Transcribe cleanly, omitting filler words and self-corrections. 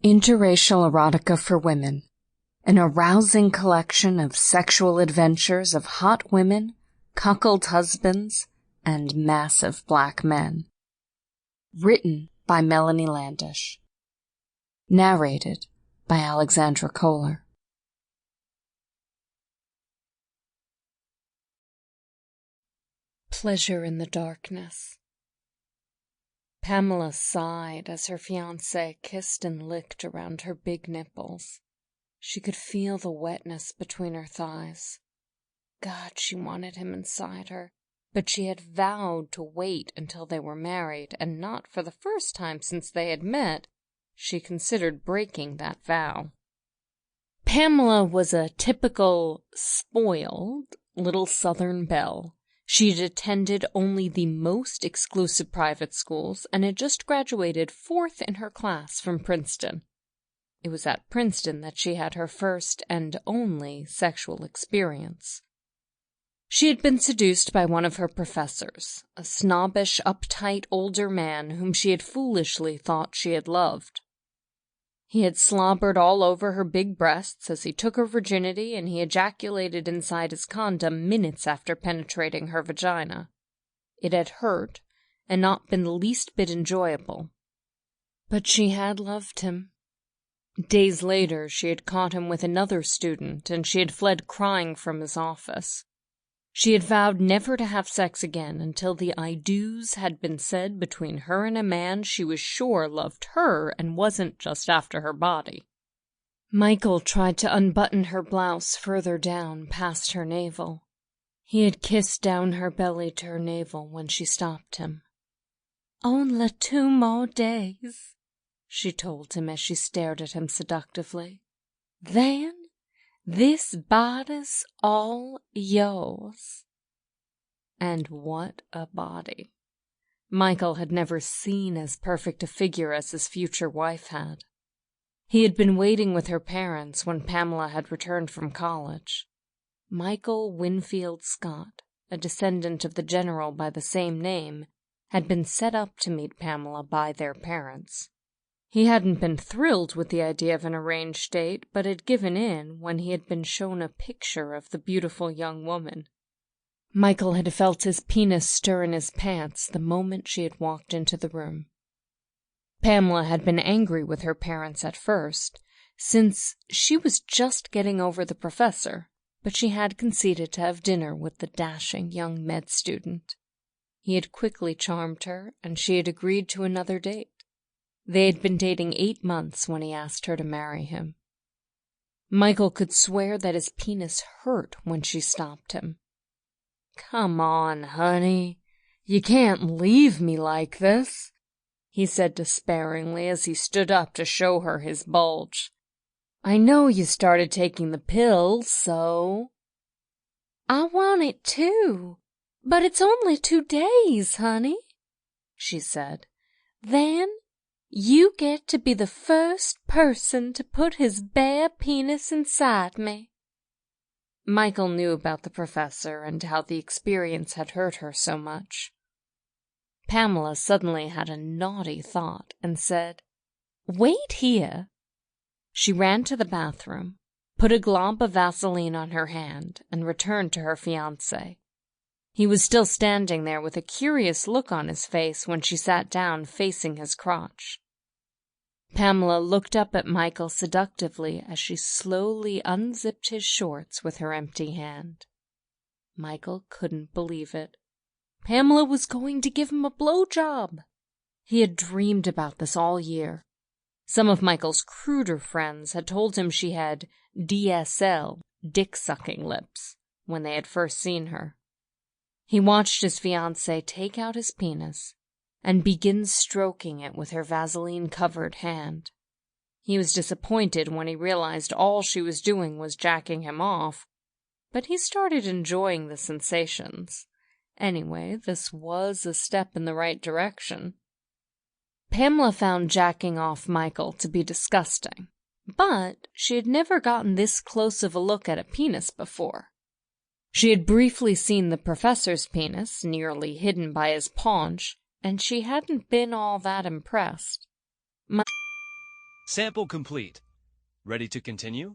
Interracial Erotica for Women, an arousing collection of sexual adventures of hot women, cuckold husbands, and massive black men. Written by Melanie Landish. Narrated by Alexandra Cohler. Pleasure in the darkness. Pamela sighed as her fiancé kissed and licked around her big nipples. She could feel the wetness between her thighs. God, she wanted him inside her, but she had vowed to wait until they were married, and not for the first time since they had met. She considered breaking that vow. Pamela was a typical, spoiled little Southern belle. She had attended only the most exclusive private schools and had just graduated 4th in her class from Princeton. It was at Princeton that she had her first and only sexual experience. She had been seduced by one of her professors, a snobbish, uptight older man whom she had foolishly thought she had loved. He had slobbered all over her big breasts as he took her virginity, and he ejaculated inside his condom minutes after penetrating her vagina. It had hurt, and not been the least bit enjoyable. But she had loved him. Days later, she had caught him with another student, and she had fled crying from his office. She had vowed never to have sex again until the I do's had been said between her and a man she was sure loved her and wasn't just after her body. Michael tried to unbutton her blouse further down past her navel. He had kissed down her belly to her navel when she stopped him. "Only 2 more days," she told him as she stared at him seductively. "Then this body's all yours." And what a body. Michael had never seen as perfect a figure as his future wife had. He had been waiting with her parents when Pamela had returned from college. Michael Winfield Scott, a descendant of the general by the same name, had been set up to meet Pamela by their parents. He hadn't been thrilled with the idea of an arranged date, but had given in when he had been shown a picture of the beautiful young woman. Michael had felt his penis stir in his pants the moment she had walked into the room. Pamela had been angry with her parents at first, since she was just getting over the professor, but she had conceded to have dinner with the dashing young med student. He had quickly charmed her, and she had agreed to another date. They had been dating 8 months when he asked her to marry him. Michael could swear that his penis hurt when she stopped him. "Come on, honey. You can't leave me like this," he said despairingly as he stood up to show her his bulge. "I know you started taking the pills, so—" "I want it too, but it's only 2 days, honey," she said. "Then you get to be the first person to put his bare penis inside me." Michael knew about the professor and how the experience had hurt her so much. Pamela suddenly had a naughty thought and said, "Wait here." She ran to the bathroom, put a glob of Vaseline on her hand, and returned to her fiancé. He was still standing there with a curious look on his face when she sat down facing his crotch. Pamela looked up at Michael seductively as she slowly unzipped his shorts with her empty hand. Michael couldn't believe it. Pamela was going to give him a blowjob. He had dreamed about this all year. Some of Michael's cruder friends had told him she had DSL, dick-sucking lips, when they had first seen her. He watched his fiancée take out his penis and begin stroking it with her Vaseline-covered hand. He was disappointed when he realized all she was doing was jacking him off, but he started enjoying the sensations. Anyway, this was a step in the right direction. Pamela found jacking off Michael to be disgusting, but she had never gotten this close of a look at a penis before. She had briefly seen the professor's penis, nearly hidden by his paunch, and she hadn't been all that impressed. Sample complete. Ready to continue?